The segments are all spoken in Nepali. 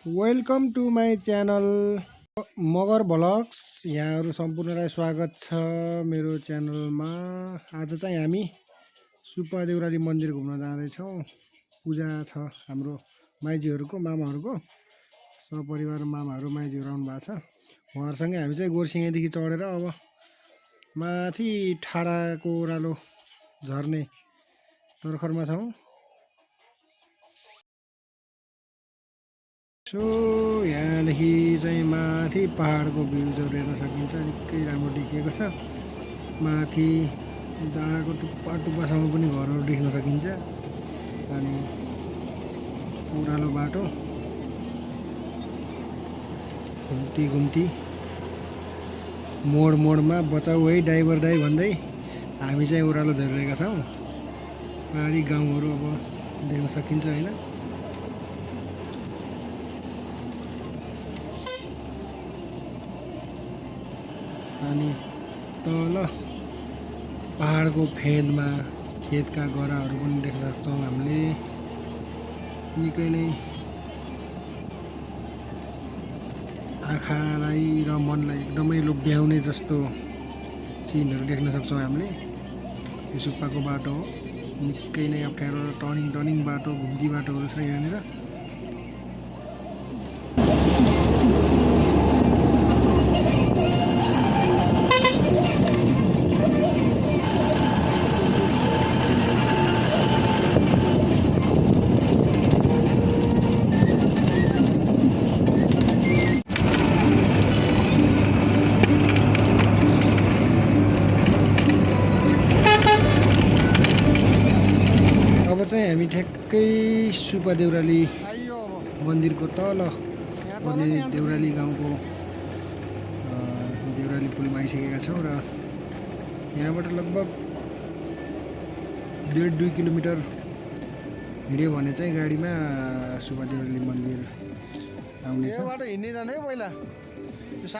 Welcome to my channel Magar vlogs. यहाँहरू सम्पूर्णलाई स्वागत छ मेरो च्यानलमा। आज चाहिँ हामी सुब्बा देउराली मन्दिर घुम्न जाँदैछौँ। पूजा छ हाम्रो माइजीहरूको मामाहरूको सपरिवार मामाहरू माइजीहरू आउनु भएको छ। उहाँहरूसँगै हामी चाहिँ गोरसिङेदेखि चढेर अब माथि ठाडाको ओह्रालो झर्ने तर्खरमा छौँ। सो यहाँदेखि चाहिँ माथि पहाडको भ्यूजहरू हेर्न सकिन्छ। निकै राम्रो देखिएको छ। माथि डाँडाको टुप्पा टुप्पासम्म पनि घरहरू देख्न सकिन्छ। अनि ओह्रालो बाटो घुम्ती घुम्ती मोड मोडमा बचाउ है ड्राइभर दाइ भन्दै हामी चाहिँ ओह्रालो झरिरहेका छौँ। पहाडी गाउँहरू अब देख्न सकिन्छ होइन। अनि तल पहाडको फेदमा खेतका गराहरू पनि देख्न सक्छौँ हामीले। निकै नै आँखालाई र मनलाई एकदमै लोभ्याउने जस्तो सिनहरू देख्न सक्छौँ हामीले। यो सुब्बाको बाटो हो। निकै नै अप्ठ्यारो टर्निङ बाटो घुम्ती बाटोहरू छ यहाँनिर। अब चाहिँ हामी ठ्याक्कै सुब्बा देउराली मन्दिरको तल पर्ने देउराली गाउँको देउराली पुलमा आइसकेका छौँ र यहाँबाट लगभग 1.5-2 किलोमिटर हिँड्यो भने चाहिँ गाडीमा सुब्बा देउराली मन्दिर आउनेछ।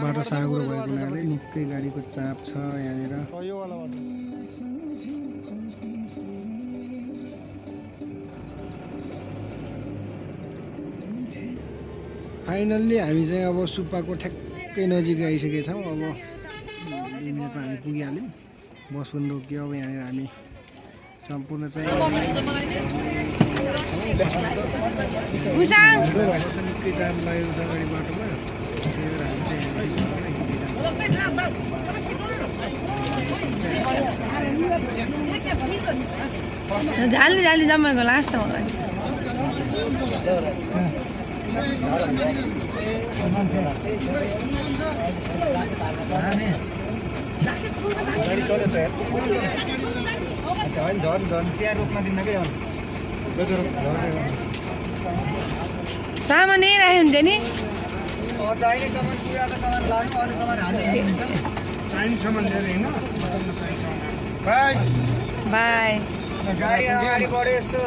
बाटो साँघुरो भएको हुनाले निकै गाडीको चाप छ यहाँनिर। फाइनल्ली हामी चाहिँ अब सुब्बाको ठ्याक्कै नजिक आइसकेका छौँ। अब 2 मिनटमा हामी पुगिहाल्यौँ। बस पनि रोकियो। अब यहाँनिर हामी सम्पूर्ण चाहिँ निकै जाम लागेको छ गाडी बाटोमा। त्यही भएर हामी चाहिँ झाली झाली जम्मेको लास्ट मलाई गाडी चल्यो त झन् झन् त्यहाँ रोक्न दिन्न के सामान यही राख्यो हुन्छ नि। चाहिने सामान पुरानो सामान लाग्नु अरू सामान हामी हिँड्छ चाहिने सामान लिएर हिँड्न। By by. गाडी अगाडि बढ्यो यसो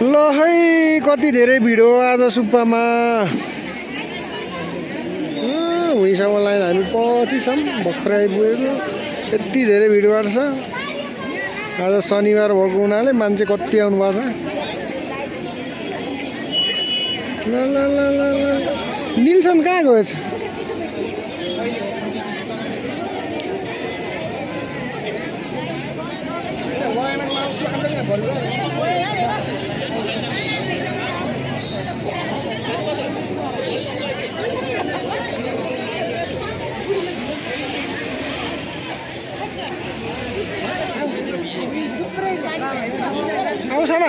ल है कति धेरै भिड हो आज सुब्बामा। भुइँसम्म लाइन हामी पछि छौँ भर्खरै आइपुगेको। यति धेरै भिड भएको छ। आज शनिबार भएको हुनाले मान्छे कति आउनु भएको छ। ल ल ल ल निल्सन कहाँ गएछ? आउँछ न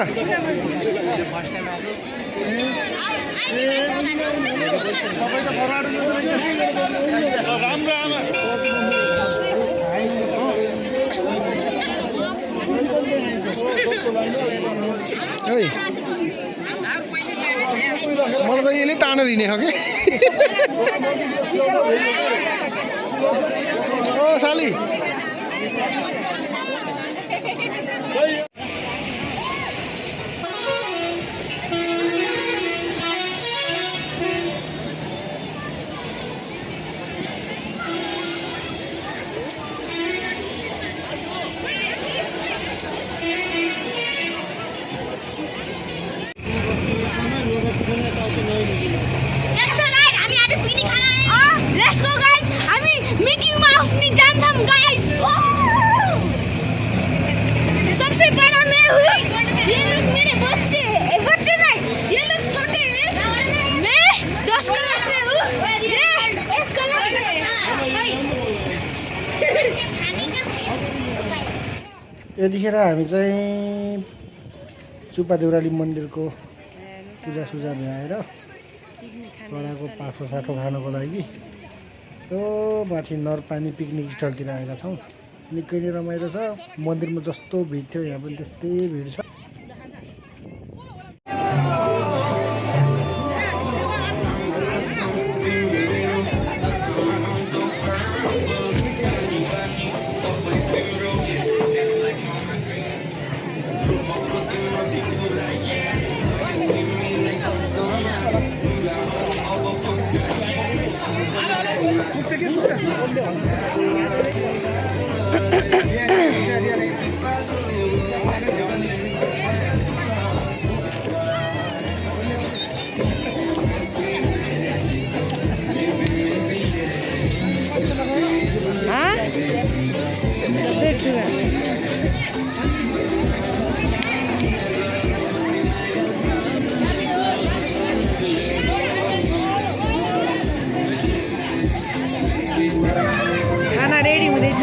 राम्रो आमा है मलाई त यसले तानेर हिँडेको कि ओ साली Let's go guys! हामी मिकी माउस नि जान्छौं guys! सबसे बड़ा मैं हूँ। ये लोग मेरे बच्चे नहीं, ये लोग छोटे हैं। मैं 10 क्लास में हूँ, ये 1 क्लास में। यतिखेर हामी चाहिँ सुब्बा देउराली मन्दिरको पूजासुजा भ्याएर चराको पाठो साठो खानको लागि त्यो माथि नरपानी पिकनिक स्टलतिर आएका छौँ। निकै नै रमाइलो छ। मन्दिरमा जस्तो भिड थियो यहाँ पनि त्यस्तै भिड छ। खाना रेडी हुँदैछ।